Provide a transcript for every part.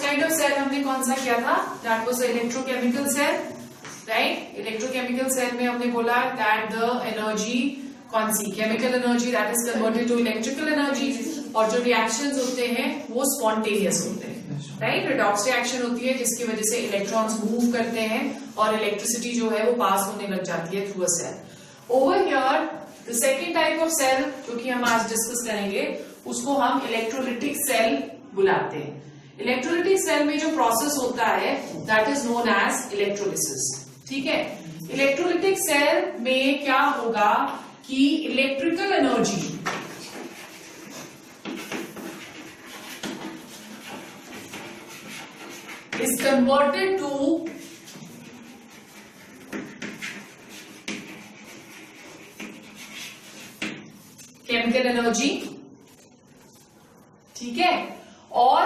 Kind of cell हमने कौन सा किया था? That was electrochemical cell, right? Electrochemical cell में हमने बोला दैट द एनर्जी कौन सी? Chemical energy that is converted to electrical energy, और जो रिएक्शंस होते हैं वो स्पॉन्टेनियस होते हैं, राइट? रिडॉक्स रिएक्शन होती है जिसकी वजह से इलेक्ट्रॉन्स मूव करते हैं और इलेक्ट्रिसिटी जो है वो पास होने लग जाती है through a cell. Over here the second type of cell जो कि हम आज डिस्कस करेंगे उसको हम इलेक्ट्रोलिटिक सेल बुलाते हैं। इलेक्ट्रोलिटिक सेल में जो प्रोसेस होता है that is known as electrolysis, ठीक है? इलेक्ट्रोलिटिक सेल में क्या होगा कि electrical energy is converted to chemical energy, ठीक है? और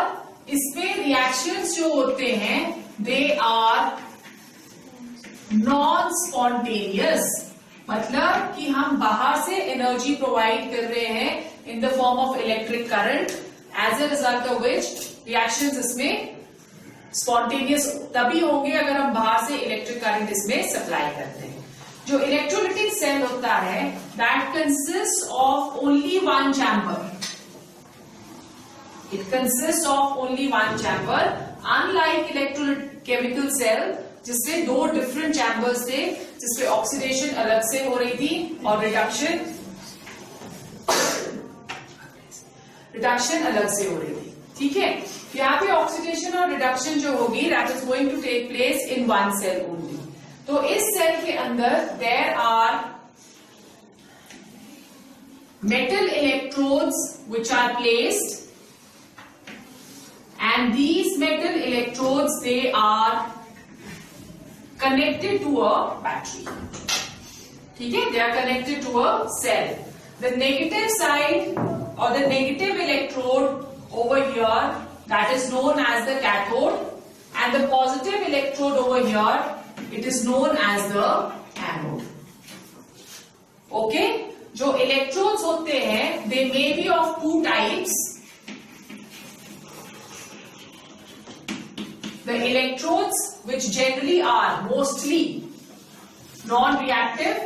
इसमें रिएक्शंस जो होते हैं दे आर नॉन स्पॉन्टेनियस, मतलब कि हम बाहर से एनर्जी प्रोवाइड कर रहे हैं in the form of electric current, as a result of which reactions इसमें स्पॉन्टेनियस तभी होंगे अगर हम बाहर से इलेक्ट्रिक करंट इसमें सप्लाई करते हैं। जो इलेक्ट्रोलिटिक सेल होता है that consist of only one chamber, it consist of only one chamber, unlike electrochemical cell जिससे दो डिफरेंट चैम्बर्स थे, जिसपे ऑक्सीडेशन अलग से हो रही थी और रिडक्शन अलग से हो रही थी, ठीक है? यहाँ पे ऑक्सीडेशन और रिडक्शन जो होगी that is going to take place in one cell only. तो इस सेल के अंदर there are metal electrodes which are placed, and these metal electrodes they are connected to a battery, ठीक है? They are connected to a cell. The negative side और the negative electrode over here that is known as the cathode, and the positive electrode over here it is known as the anode, okay? जो electrodes होते हैं they may be of two types. The electrodes which generally are mostly non-reactive,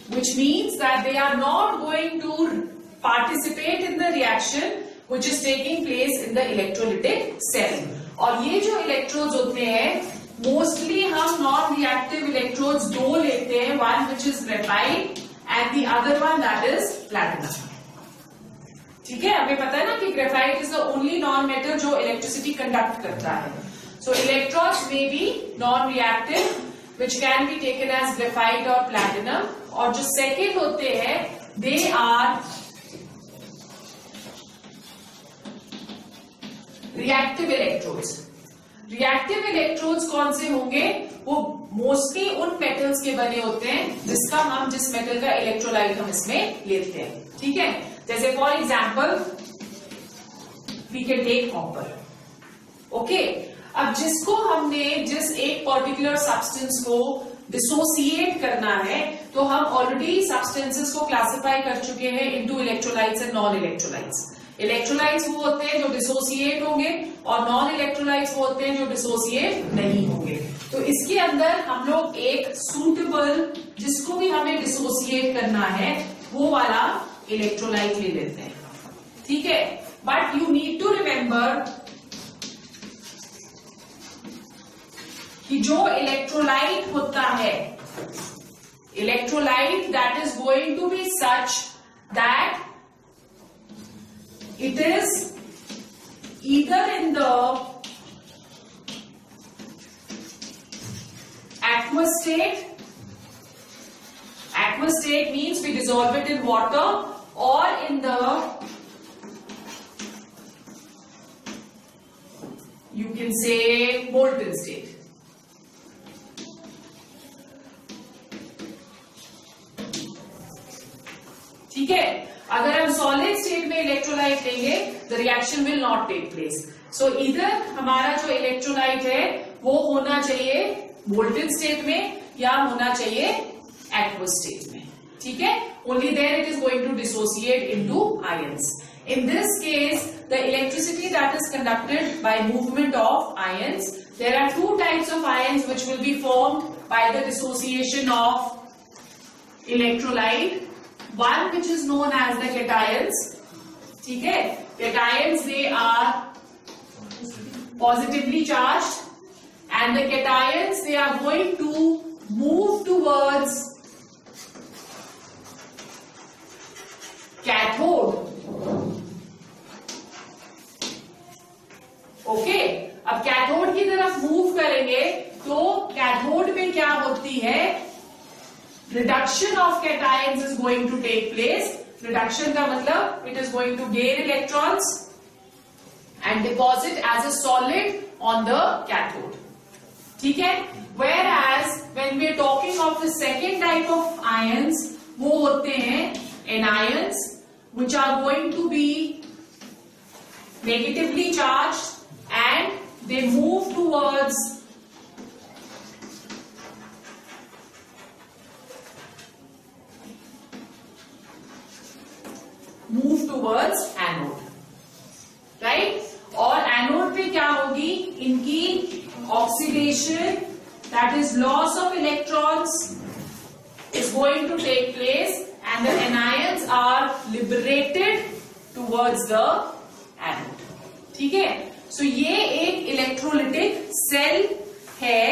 which means that they are not going to participate in the reaction which is taking place in the electrolytic cell. और ये जो electrodes होते हैं mostly हम non-reactive electrodes दो लेते हैं, one which is graphite and the other one that is platinum, ठीक है? हमें पता है ना कि graphite is the only non-metal जो electricity conduct करता है. So electrodes may be non-reactive which can be taken as graphite or platinum, और जो second होते हैं they are reactive electrodes. Reactive electrodes कौन से होंगे? वो मोस्टली उन मेटल्स के बने होते हैं जिस मेटल का इलेक्ट्रोलाइट हम इसमें लेते हैं, ठीक है? जैसे for example we can take copper, okay? अब जिसको हमने जिस एक पर्टिकुलर सब्सटेंस को डिसोसिएट करना है तो हम ऑलरेडी सब्सटेंसेस को क्लासिफाई कर चुके हैं into electrolytes and non electrolytes. Electrolytes वो होते हैं जो डिसोसिएट होंगे और नॉन इलेक्ट्रोलाइट्स वो होते हैं जो डिसोसिएट नहीं होंगे। तो इसके अंदर हम लोग एक सूटेबल, जिसको भी हमें डिसोसिएट करना है वो वाला इलेक्ट्रोलाइट ले लेते हैं, ठीक है? But you need to remember कि जो इलेक्ट्रोलाइट होता है, electrolyte that is going to be such that it is either in the aqueous state. Aqueous state means we dissolve it in water, or in the, you can say, molten state. ठीक है? अगर हम solid state में electrolyte लेंगे the reaction will not take place. So इधर हमारा जो electrolyte है वो होना चाहिए मोल्टेन स्टेट में या होना चाहिए एक्वस स्टेट में, ठीक है? Only there it is going to dissociate into ions. In this case, the electricity that is conducted by movement of ions. There are two types of ions which will be formed by the dissociation of electrolyte. One which is known as the cations. ठीक है? Cations, they are positively charged, and the cations, they are going to move towards cathode. Okay, अब cathode की तरफ move करेंगे तो cathode में क्या होती है, reduction of cations is going to take place. Reduction का मतलब it is going to gain electrons and deposit as a solid on the cathode. ठीक है. Whereas when we are talking of the second type of ions, वो होते हैं anions which are going to be negatively charged and they move towards anode, right? और anode पे क्या होगी, इनकी oxidation, that is loss of electrons is going to take place and the anions are liberated towards the anode. ठीक है. सो ये एक electrolytic cell है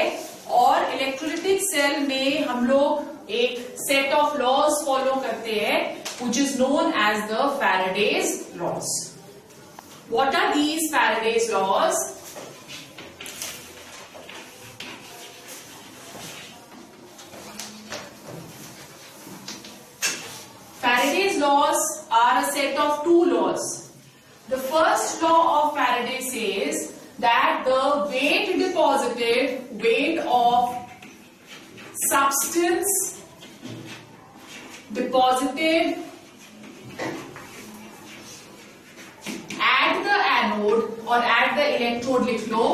और इलेक्ट्रोलिटिक सेल में हम लोग एक सेट ऑफ लॉज फॉलो करते हैं which is known as the Faraday's laws. What are these Faraday's laws? Faraday's laws are a set of two laws. The first law of Faraday says that the weight deposited, weight of substance deposited at the anode or at the electrode, लिख लो,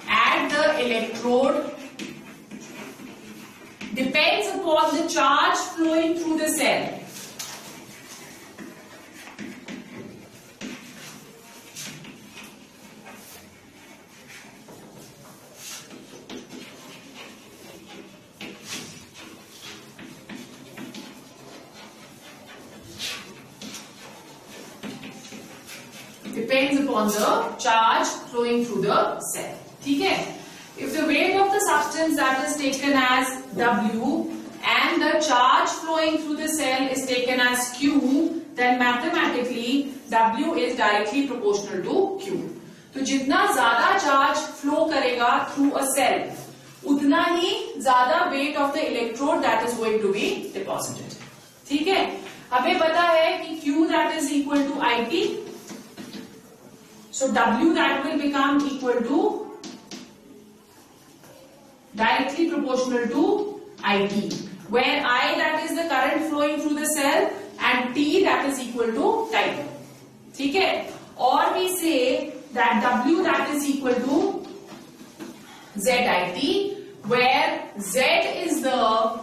at the electrode depends upon the charge flowing through the cell. Depends upon the charge flowing through the cell. ठीक है. If the weight of the substance that is taken as W and the charge flowing through the cell is taken as Q, then mathematically W is directly proportional to Q. तो जितना ज्यादा charge flow करेगा through a cell, उतना ही ज्यादा weight of the electrode that is going to be deposited. ठीक है. हमें पता है कि Q that is equal to IT. So W that will become equal to directly proportional to IT, where I that is the current flowing through the cell and T that is equal to time. ठीक है. Or we say that W that is equal to ZIT, where Z is the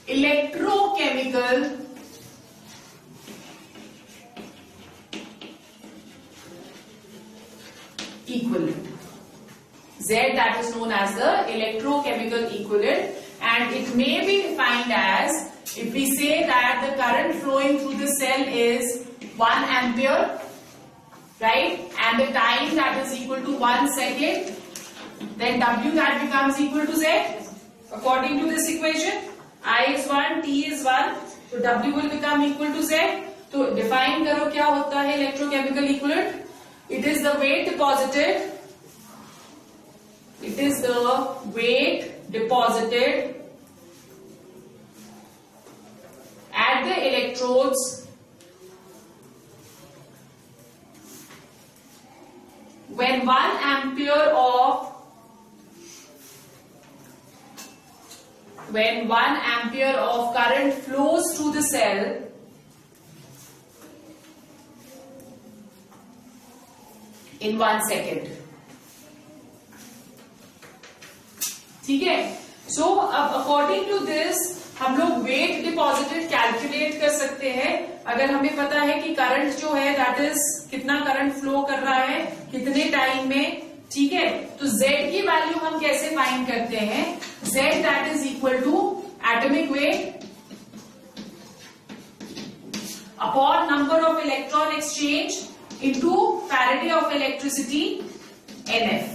electrochemical equivalent. Z that is known as the electrochemical equivalent, and it may be defined as, if we say that the current flowing through the cell is 1 ampere, right, and the time that is equal to 1 second, then W that becomes equal to Z according to this equation. I is 1, T is 1, so W will become equal to Z. तो define करो क्या होता है electrochemical equivalent. It is the weight deposited. It is the weight deposited at the electrodes when 1 ampere of current flows through the cell in 1 second. ठीक है. So अब according to this हम लोग weight deposited calculate कर सकते हैं. अगर हमें पता है कि करंट जो है दैट इज कितना करंट फ्लो कर रहा है कितने टाइम में, ठीक है, तो Z की वैल्यू हम कैसे फाइंड करते हैं, Z that is equal to atomic weight upon number of electron exchange into Faraday of electricity NF,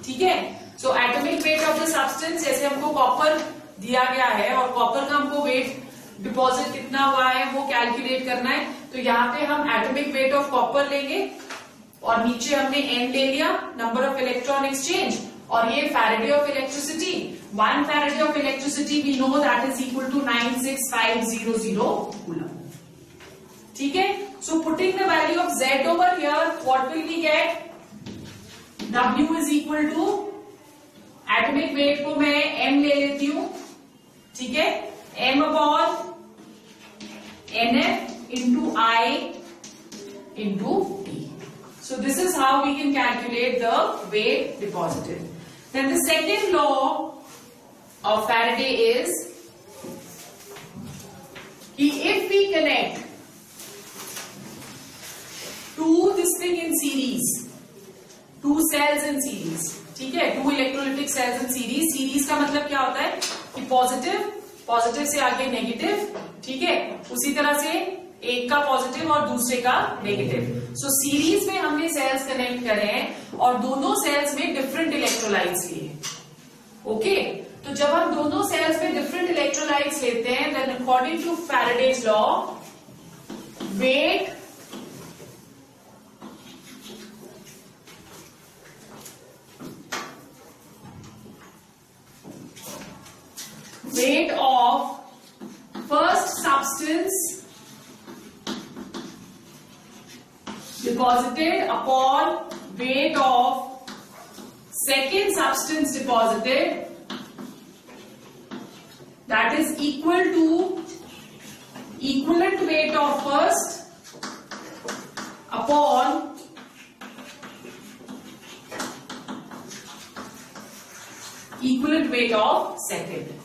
ठीक है। So atomic weight of the substance, जैसे हमको कॉपर दिया गया है और कॉपर का हमको वेट डिपॉजिट कितना हुआ है वो कैलकुलेट करना है, तो यहाँ पे हम एटॉमिक वेट ऑफ कॉपर लेंगे और नीचे हमने N ले लिया, नंबर ऑफ इलेक्ट्रॉन एक्सचेंज, और ये Faraday of electricity, 1 Faraday of electricity we know that is equal to 96500 coulomb, ठीक है। So putting the value of Z over here, what will we get, W is equal to atomic weight को मैं M ले लेती हूं, ठीक है, M upon NF into I into T. So this is how we can calculate the weight deposited. Then the second law of Faraday is if we connect this thing in series, two cells in series, ठीक है, two electrolytic cells in series. Series का मतलब क्या होता है कि positive से आगे नेगेटिव, ठीक है, उसी तरह से एक का पॉजिटिव और दूसरे का नेगेटिव. सो सीरीज में हमने सेल्स कनेक्ट करे हैं और दोनों सेल्स में डिफरेंट इलेक्ट्रोलाइट्स लिए. ओके, तो जब हम दोनों सेल्स में डिफरेंट इलेक्ट्रोलाइट्स लेते हैं, then according to Faraday's law, weight of first substance deposited upon weight of second substance deposited, that is equal to equivalent weight of first upon equivalent weight of second.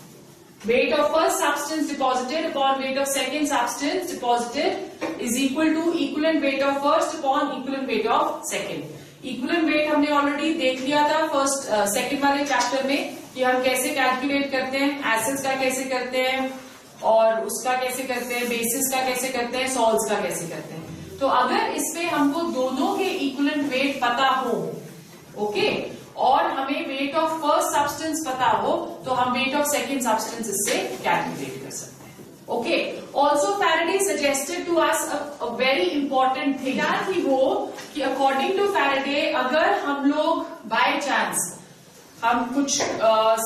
Weight of first substance deposited upon weight of second substance deposited is equal to equivalent weight of first upon equivalent weight of second. Equivalent weight हमने already देख लिया था first second वाले chapter में कि हम कैसे calculate करते हैं, एसिड्स का कैसे करते हैं और उसका कैसे करते हैं, बेसिस का कैसे करते हैं, सॉल्ट्स का कैसे करते हैं. तो अगर इसमें हमको दोनों के इक्विवेलेंट वेट पता हो, ओके, और हमें वेट ऑफ फर्स्ट सब्सटेंस पता हो, तो हम वेट ऑफ सेकंड सब्सटेंस इससे कैलकुलेट कर सकते हैं. Okay, also Faraday suggested to us a very important thing कि वो कि अकॉर्डिंग टू फैराडे अगर हम लोग बाय चांस हम कुछ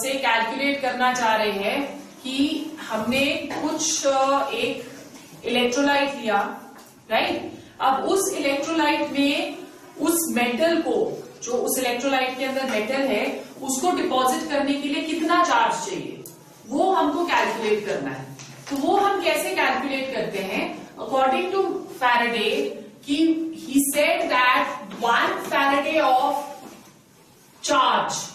से कैलकुलेट करना चाह रहे हैं कि हमने कुछ एक इलेक्ट्रोलाइट लिया, राइट, अब उस इलेक्ट्रोलाइट में उस मेटल को, जो उस इलेक्ट्रोलाइट के अंदर मेटल है, उसको डिपॉजिट करने के लिए कितना चार्ज चाहिए, वो हमको कैलकुलेट करना है. तो वो हम कैसे कैलकुलेट करते हैं, अकॉर्डिंग टू फैराडे कि he said that 1 Faraday of charge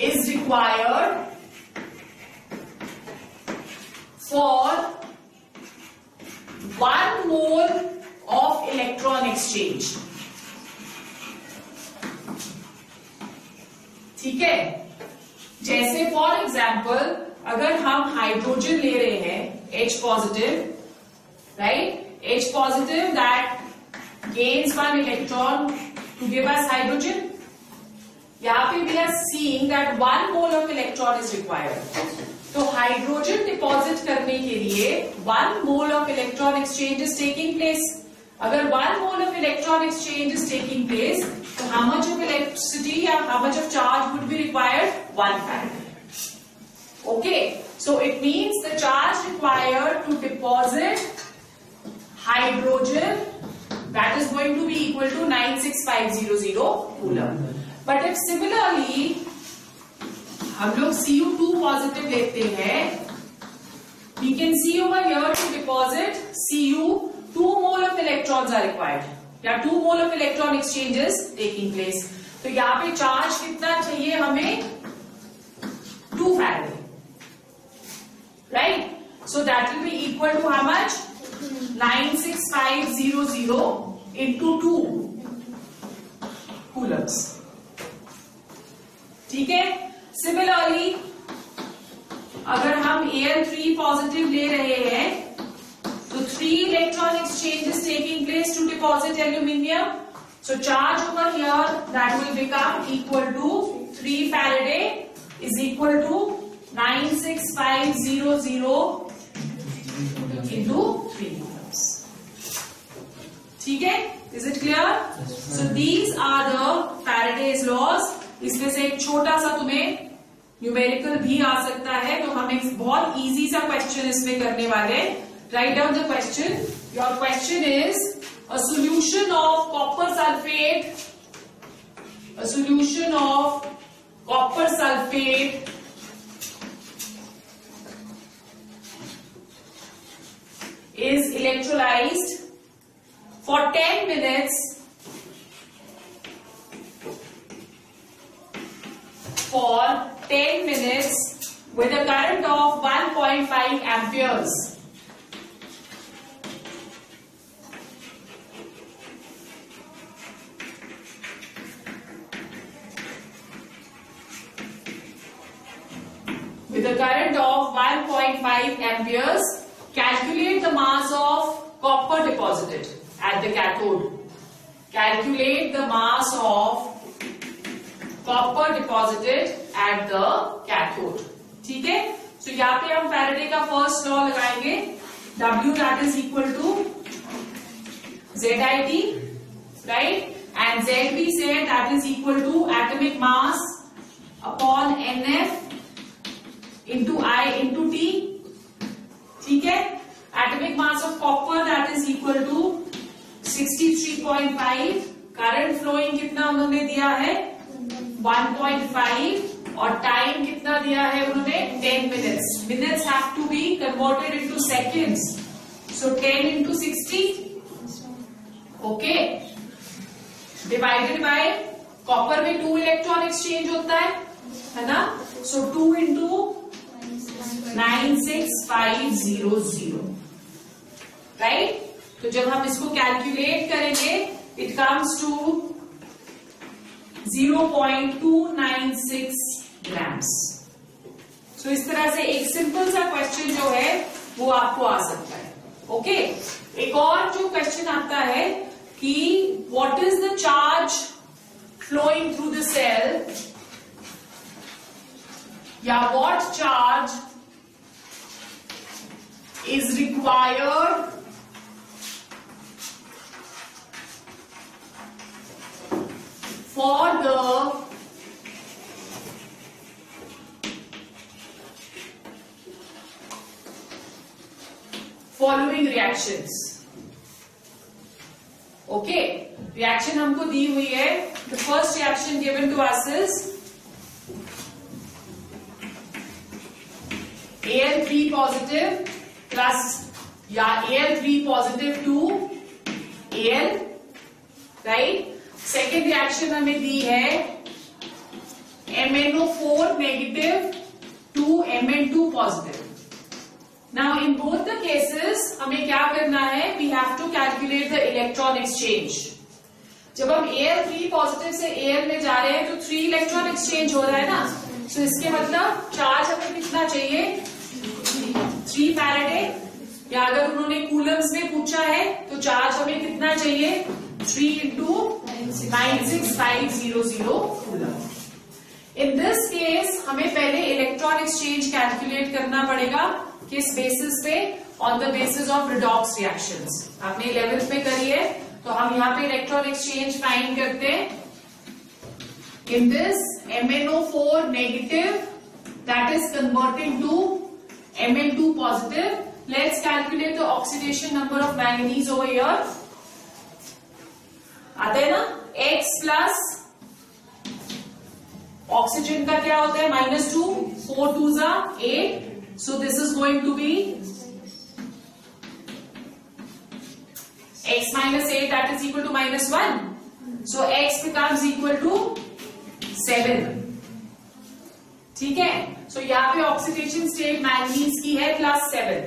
is required for 1 mole of electron exchange. ठीक है, जैसे फॉर एग्जाम्पल अगर हम हाइड्रोजन ले रहे हैं H positive, right, H positive that gains 1 electron to give us hydrogen. यहाँ पे we are seeing that 1 mole of electron is required. तो हाइड्रोजन डिपॉजिट करने के लिए 1 mole of electron exchange is taking place. अगर 1 mole of electron exchange is taking place, तो how much of electricity या how much of charge would be required? 1 Faraday. Okay, so it means the charge required to deposit hydrogen, that is going to be equal to 96500 coulomb. But if similarly हम लोग Cu2 positive लेते हैं, we can see over here to deposit Cu 2 mole of electrons are required, या 2 mole of electron exchange is taking place. तो यहाँ पे charge कितना चाहिए हमें, 2 Faraday. right? So that will be equal to how much? 96500 into 2 coulombs. ठीक है? Similarly, अगर हम Al3 पॉजिटिव ले रहे हैं तो 3 electron exchange is taking place to deposit aluminium. So charge over here that will become equal to 3 Faraday is equal to 96500 into 3 coulombs. ठीक है? Is it clear? So these are the Faraday's laws. इसमें से एक छोटा सा तुम्हें numerical भी आ सकता है, तो हम एक बहुत इजी सा क्वेश्चन इसमें करने वाले हैं. Write down the question. Your question is a solution of copper sulfate. A solution of copper sulfate is electrolyzed for 10 minutes with a current of 1.5 amperes. With a current of 1.5 amperes, calculate the mass of copper deposited at the cathode. Calculate the mass of copper deposited at the cathode. ठीक है? So यहाँ पे हम Faraday का first law लगाएंगे. W that is equal to ZIT, right? And Z we say that is equal to atomic mass upon NF into I into T. ठीक है? Atomic mass of copper that is equal to 63.5. Current flowing कितना उन्होंने दिया है? 1.5. और time कितना दिया है उन्होंने? 10 minutes. Minutes have to be converted into seconds. So 10 into 60. Okay. Divided by copper में 2 electron exchange होता है ना? So 2 into 96500. Right? तो जब हम इसको कैलकुलेट करेंगे, it comes to 0.296 grams. So इस तरह से एक सिंपल सा क्वेश्चन जो है वो आपको आ सकता है. ओके? एक और जो क्वेश्चन आता है कि what is the charge flowing through the cell, या what charge is required for the following reactions. Okay, reaction हमको दी हुई है. The first reaction given to us is Al3 positive plus Al3 positive to Al, right? Second reaction हमें दी है MnO4 negative to Mn2 positive. Now in both the cases हमें क्या करना है? We have to calculate the electron exchange. जब हम Al3 positive से Al में जा रहे हैं तो 3 electron exchange हो रहा है ना? So इसके मतलब चार्ज हमें कितना चाहिए? 3 Faraday. या अगर उन्होंने कूलम्स में पूछा है तो चार्ज हमें कितना चाहिए? 3 into 96500 coulomb. In this case हमें पहले इलेक्ट्रॉन एक्सचेंज कैलकुलेट करना पड़ेगा. किस बेसिस पे? On the basis of redox reactions. आपने 11th में करी है तो हम यहाँ पे इलेक्ट्रॉन एक्सचेंज फाइंड करते हैं. In this MnO4 negative that is converting to Mn2 positive. Let's calculate the oxidation number of manganese over here. आता है ना? X plus oxygen का क्या होता है? -2. 4 2s are 8. So this is going to be x minus 8 that is equal to -1. So x becomes equal to 7. ठीक है? सो यहाँ पे ऑक्सीडेशन स्टेट मैंगनीज की है +7.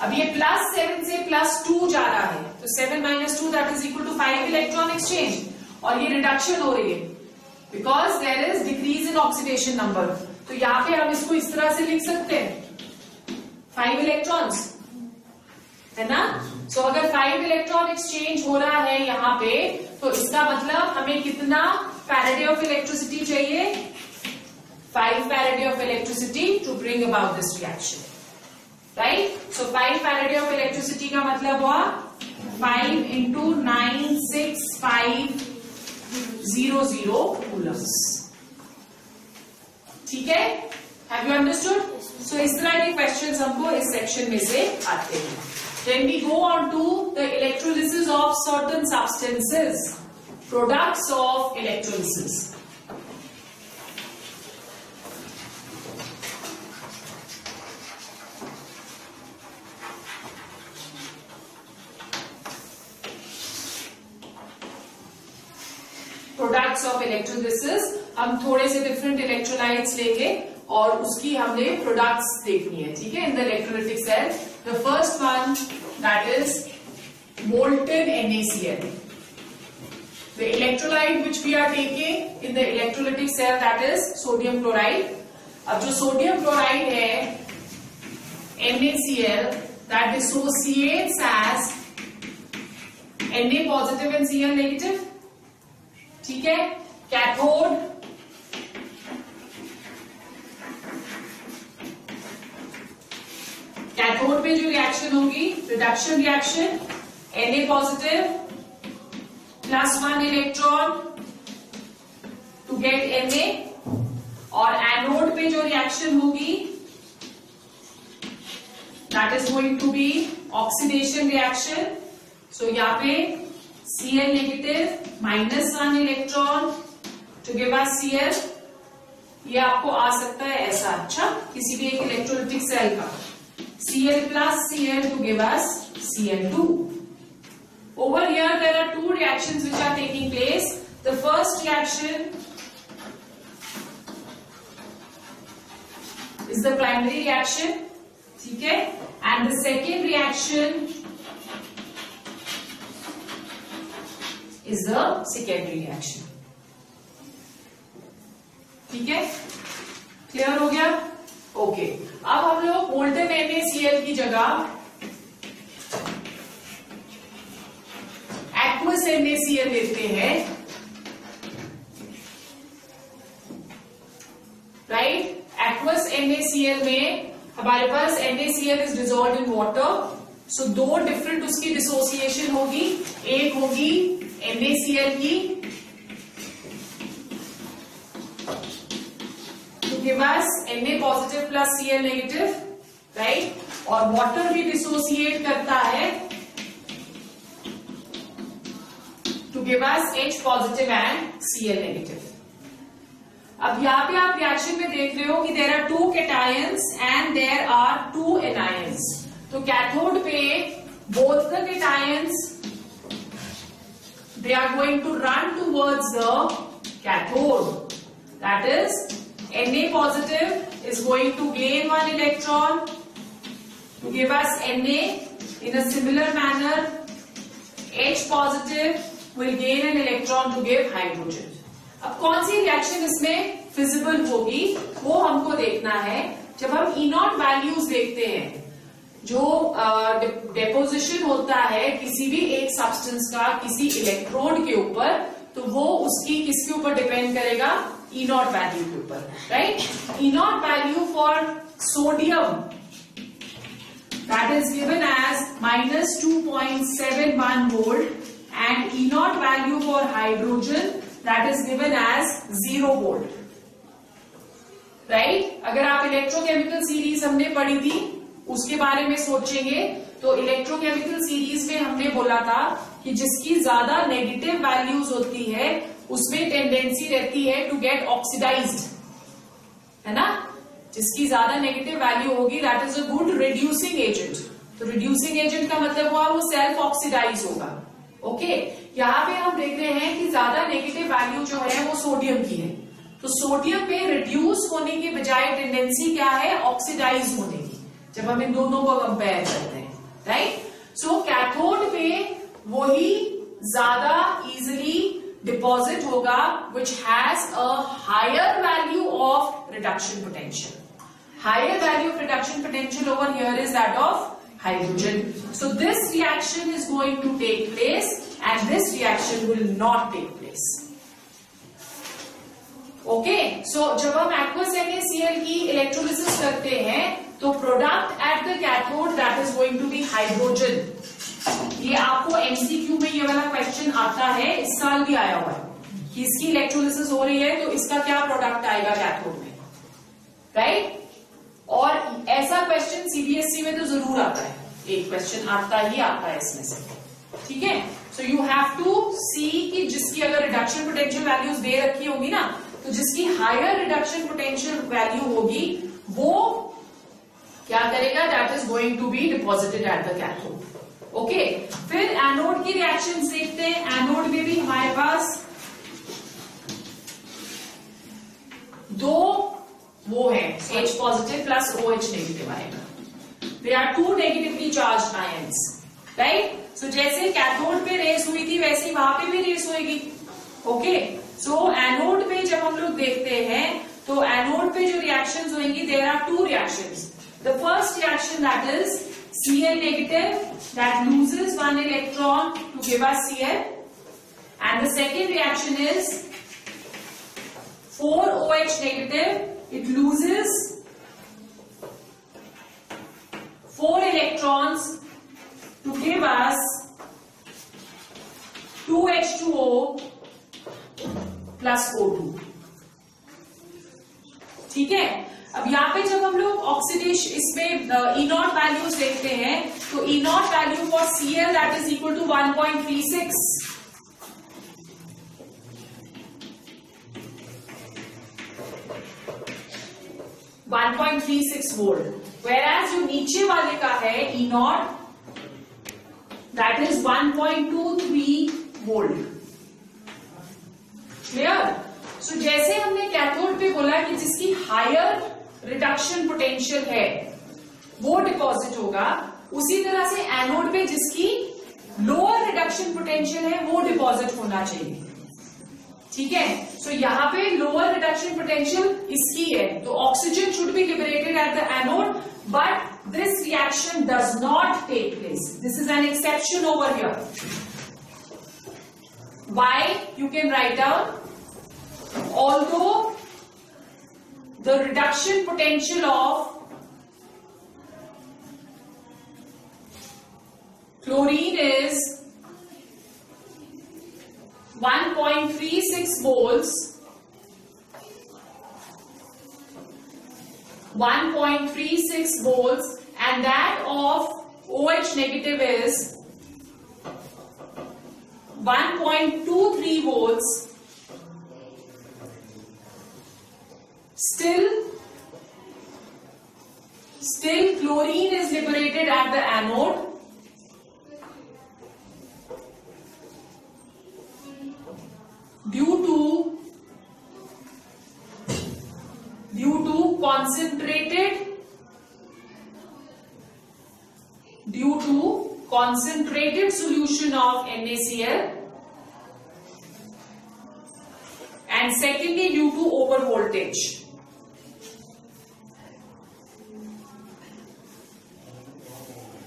अब ये +7 से +2 जा रहा है, तो 7 - 2 that is equal to 5 electron exchange, और ये रिडक्शन हो रही है because there is decrease in oxidation number. तो यहाँ पे हम इसको इस तरह से लिख सकते हैं 5 इलेक्ट्रॉन्स, है ना. सो अगर 5 इलेक्ट्रॉन एक्सचेंज हो रहा है यहाँ पे, तो इसका मतलब हमें कितना फैराडे ऑफ इलेक्ट्रिसिटी चाहिए? 5 Faraday of electricity to bring about this reaction, right. So 5 Faraday of electricity का मतलब हुआ 5 × 96500 कूलम्स. ठीक है, हैव यू अंडरस्टूड? सो इस तरह के क्वेश्चंस हमको इस सेक्शन में से आते हैं. Then we go on to the electrolysis of certain substances, products of electrolysis. Products of electrolysis, हम थोड़े से different electrolytes लेंगे और उसकी हमने प्रोडक्ट्स देखनी है. ठीक है, in the electrolytic cell the first one that is molten NaCl. The electrolyte which we are taking in the electrolytic cell that is sodium chloride. अब जो सोडियम क्लोराइड है NaCl that dissociates as Na positive and Cl negative. ठीक है, cathode cathode पे जो reaction होगी reduction reaction, Na positive +1 electron to get Na, और anode पे जो रिएक्शन होगी that is going to be oxidation reaction. So यहाँ पे Cl negative -1 electron to give us Cl. ये आपको आ सकता है ऐसा, अच्छा, किसी भी एक इलेक्ट्रोलाइटिक सेल का Cl plus Cl to give us Cl2. Over here there are two reactions which are taking place. The first reaction is the primary reaction, ठीक है, and the second reaction is the secondary reaction. ठीक है, clear हो गया? Okay, अब हम लोग molten NaCl की जगह एक्वस NaCl लेते हैं, राइट. एक्वस NaCl में हमारे पास NaCl is dissolved in water. So दो डिफरेंट उसकी डिसोसिएशन होगी. एक होगी NaCl की give us Na positive plus Cl negative, right, और वाटर भी डिसोसिएट करता है to give us H positive and Cl negative. अब यहाँ पे आप रिएक्शन में देख रहे हो कि there are 2 cations and there are 2 anions. तो कैथोड पे both the cations they are going to run towards the cathode. That is, Na positive is going to gain 1 electron to give us Na. In a similar manner, H positive will gain an electron to give hydrogen. अब कौन सी reaction इसमें feasible होगी वो हमको देखना है. जब हम E0 वैल्यूज देखते हैं, जो डेपोजिशन होता है किसी भी एक सब्सटेंस का किसी इलेक्ट्रोड के ऊपर, तो वो उसकी किसके ऊपर डिपेंड करेगा? E0 वैल्यू के ऊपर, right. E0 value for sodium that is given as -2.71 volt, and E0 value for hydrogen that is given as 0 volt, right. अगर आप इलेक्ट्रोकेमिकल सीरीज हमने पढ़ी थी उसके बारे में सोचेंगे तो इलेक्ट्रोकेमिकल सीरीज में हमने बोला था कि जिसकी ज्यादा नेगेटिव वैल्यूज होती है उसमें टेंडेंसी रहती है टू गेट ऑक्सीडाइज्ड, है ना. जिसकी ज्यादा नेगेटिव वैल्यू होगी that is a good reducing agent. तो रिड्यूसिंग एजेंट का मतलब हुआ वो सेल्फ ऑक्सीडाइज होगा. ओके, यहाँ पे हम देख रहे हैं कि ज्यादा नेगेटिव वैल्यू जो है वो सोडियम की है. तो सोडियम में रिड्यूस होने के बजाय टेंडेंसी क्या है, ऑक्सीडाइज होने की, जब हम इन दोनों को कंपेयर करते हैं, राइट। सो कैथोड में वही ज्यादा इजिली डिपॉजिट होगा which has a higher value of reduction potential. Higher value of reduction potential over here is that of hydrogen. So this reaction is going to take place and this reaction will not take place. Okay, so जब हम aqueous NaCl की electrolysis करते हैं तो product at the cathode that is going to be hydrogen. ये आपको MCQ में ये वाला क्वेश्चन आता है, इस साल भी आया हुआ है कि इसकी इलेक्ट्रोलिसिस हो रही है तो इसका क्या प्रोडक्ट आएगा कैथोड में, राइट। और ऐसा क्वेश्चन सीबीएसई में तो जरूर आता है, एक क्वेश्चन आता है इसमें से, ठीक है। सो यू हैव टू सी कि जिसकी अगर रिडक्शन पोटेंशियल वैल्यूज दे रखी होगी ना, तो जिसकी हायर रिडक्शन पोटेंशियल वैल्यू होगी वो क्या करेगा, that is going to be deposited at the cathode. Okay, फिर एनोड की रिएक्शन देखते हैं। एनोड में भी हमारे पास दो वो है, H positive plus OH negative आएगा। They are two negatively charged ions, right. So जैसे कैथोड पे रेस हुई थी वैसे ही वहां पे भी रेस होगी। ओके, सो एनोड पे जब हम लोग देखते हैं तो एनोड पे जो रिएक्शंस होंगी, there are two reactions. The first reaction that is Cl negative that loses one electron to give us Cl, and the second reaction is 4OH negative, it loses 4 electrons to give us 2H2O plus O2, ठीक है। अब यहाँ पे जब हम लोग oxidation इसमें E not values देखते हैं तो E not value for Cl that is equal to 1.36, volt, whereas जो नीचे वाले का है E not that is 1.23 volt. Clear. So जैसे हमने कैथोड पे बोला कि जिसकी हायर रिडक्शन पोटेंशियल है वो डिपॉजिट होगा, उसी तरह से एनोड पे जिसकी लोअर रिडक्शन पोटेंशियल है वो डिपॉजिट होना चाहिए, ठीक है। सो यहाँ पे लोअर रिडक्शन पोटेंशियल इसकी है तो oxygen should be liberated at the anode, but this reaction does not take place. This is an exception over here. Why? You can write down, although the reduction potential of chlorine is 1.36 volts, 1.36 volts, and that of OH negative is 1.23 volts, still chlorine is liberated at the anode due to concentrated solution of NaCl, and secondly due to over voltage.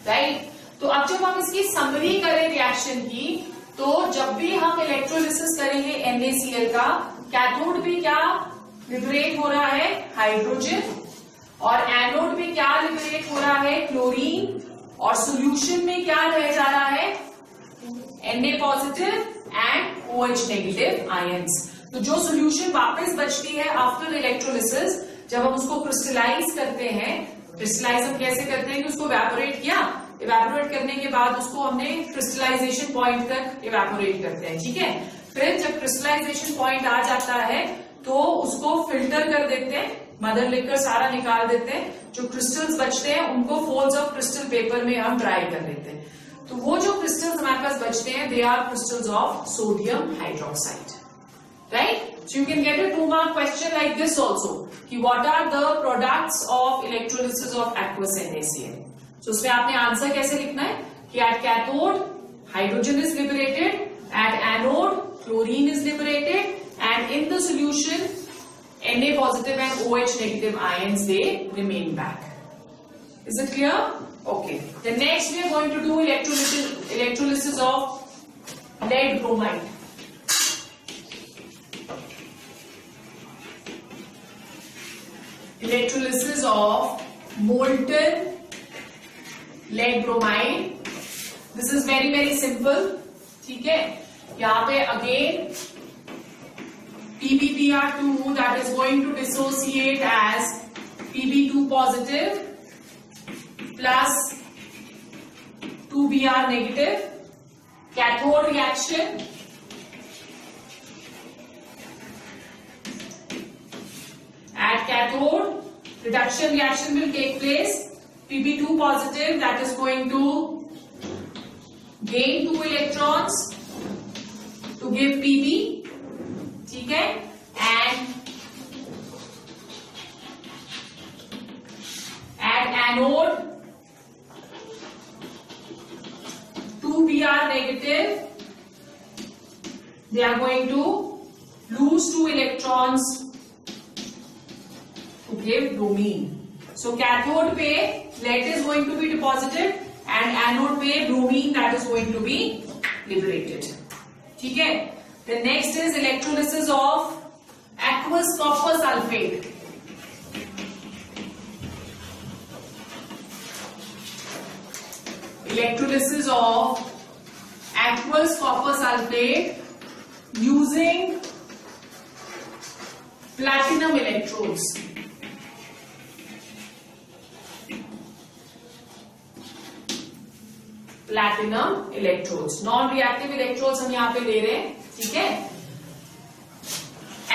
Right. तो अब जब हम इसकी summary करें reaction की, तो जब भी हम इलेक्ट्रोलिसिस करेंगे NaCl का, कैथोड पे क्या लिबरेट हो रहा है, हाइड्रोजन, और एनोड पे क्या लिबरेट हो रहा है, क्लोरीन, और सॉल्यूशन में क्या रह जा रहा है, Na positive and OH negative ions. तो जो सॉल्यूशन वापस बचती है आफ्टर इलेक्ट्रोलिसिस, जब हम उसको क्रिस्टलाइज करते हैं, क्रिस्टलाइज हम कैसे करते हैं कि उसको इवेपोरेट किया, इवेपोरेट करने के बाद उसको हमने क्रिस्टलाइजेशन पॉइंट तक इवेपोरेट करते हैं, ठीक है। फिर जब क्रिस्टलाइजेशन पॉइंट आ जाता है तो उसको फिल्टर कर देते हैं, मदर लिकर सारा निकाल देते हैं, जो क्रिस्टल्स बचते हैं उनको फोल्ड्स ऑफ क्रिस्टल पेपर में हम ड्राई कर देते हैं। तो वो जो क्रिस्टल्स हमारे पास बचते हैं, they are crystals of sodium hydroxide, right. So you can get a 2-mark question like this also. कि what are the products of electrolysis of aqueous NaCl? So उसमें आपने आंसर कैसे लिखना है कि at cathode hydrogen is liberated, at anode chlorine is liberated, and in the solution Na positive and OH negative ions they remain back. Is it clear? Okay. The next we are going to do electrolysis of lead bromide. Electrolysis of molten lead bromide. This is very simple. ठीक है, यहाँ पे again PbBr2 that is going to dissociate as Pb2 positive plus 2Br negative. Cathode reaction. At cathode, reduction reaction will take place. Pb2 positive that is going to gain 2 electrons to give Pb. ठीक है, and at anode 2Br negative they are going to lose 2 electrons to give bromine. So cathode पे lead is going to be deposited and anode पे bromine that is going to be liberated. ठीक है. The next is electrolysis of aqueous copper sulfate. Electrolysis of aqueous copper sulfate using platinum electrodes. Platinum electrodes. Non-reactive electrodes हम यहाँ पे ले रहे हैं. ठीक है,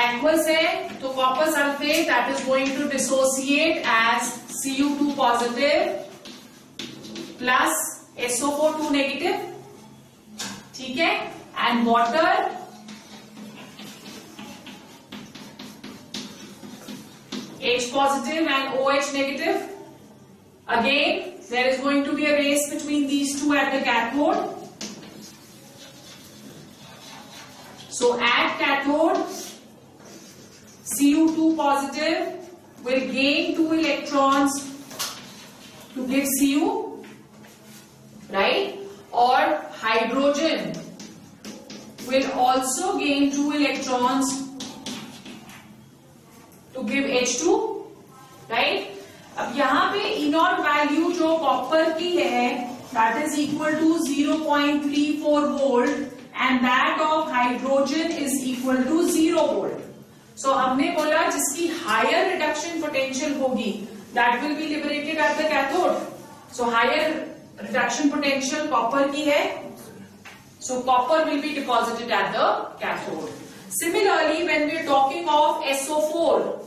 aqueous है तो copper sulfate that is going to dissociate as Cu2 positive plus SO4 2 negative. ठीक है, and water H positive and OH negative. Again there is going to be a race between these two at the cathode. So at cathode, Cu2 positive will gain 2 electrons to give Cu, right? Or hydrogen will also gain 2 electrons to give H2, right? अब यहाँ पे E0 value जो copper की है that is equal to 0.34 volt and that of hydrogen is equal to 0 volt. So हमने बोला जिसकी higher reduction potential होगी that will be liberated at the cathode. So higher reduction potential copper की है, so copper will be deposited at the cathode. Similarly when we are talking of SO4,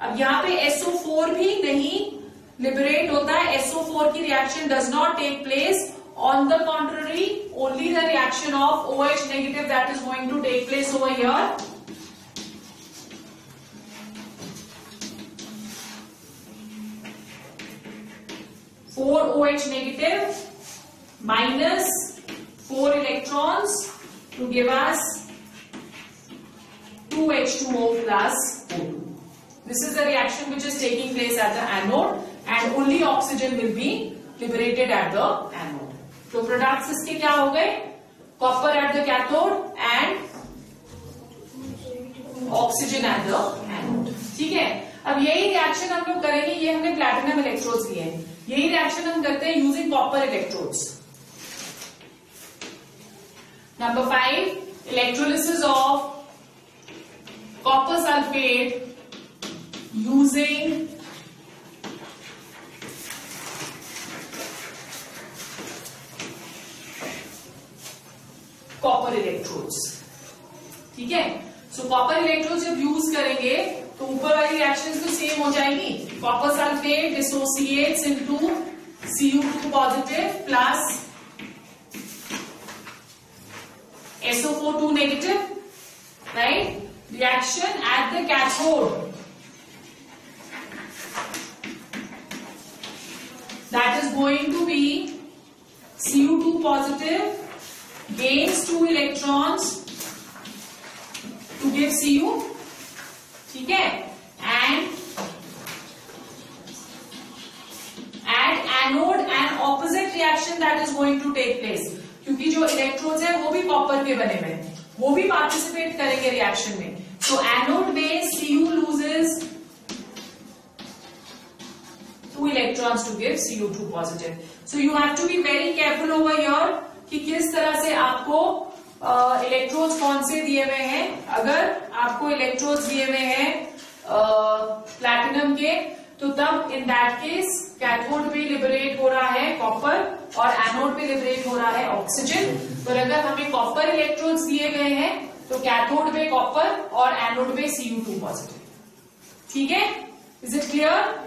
अब यहाँ पे SO4 भी नहीं liberate होता है. SO4 की reaction does not take place. On the contrary, only the reaction of OH negative that is going to take place over here. Four OH negative minus 4 electrons to give us 2 H2O plus O2. This is the reaction which is taking place at the anode and only oxygen will be liberated at the anode. तो products इसके क्या हो गए? Copper eight the cathode and oxygen eight the anode. ठीक है, अब यही reaction हम लोग करेंगे. ये हमने प्लैटिनम इलेक्ट्रोड्स लिए हैं. यही रिएक्शन हम करते हैं using copper electrodes. Number 5, electrolysis of copper sulphate using copper electrodes. ठीक है, सो कॉपर इलेक्ट्रोड जब यूज करेंगे तो ऊपर वाली रिएक्शंस तो सेम हो जाएंगी. Copper sulphate dissociates into Cu2 positive plus SO4 2 negative, right. reaction at the cathode, that is going to be Cu2 positive gains 2 electrons to give Cu, ठीक है, and at anode an opposite reaction that is going to take place, क्योंकि जो electrodes है वो भी copper के बने हुए हैं, वो भी पार्टिसिपेट करेंगे रिएक्शन में. So एनोड में Cu loses 2 electrons to give Cu2 positive. So you have to be very careful over here कि किस तरह से आपको इलेक्ट्रोड्स कौन से दिए हुए हैं. अगर आपको इलेक्ट्रोड्स दिए हुए हैं प्लैटिनम के, तो तब इन दैट केस कैथोड पे लिबरेट हो रहा है कॉपर और एनोड पे लिबरेट हो रहा है ऑक्सीजन. पर अगर हमें कॉपर इलेक्ट्रोड्स दिए गए हैं तो कैथोड पे कॉपर और एनोड पे Cu2 पॉजिटिव. ठीक है, इज इट क्लियर?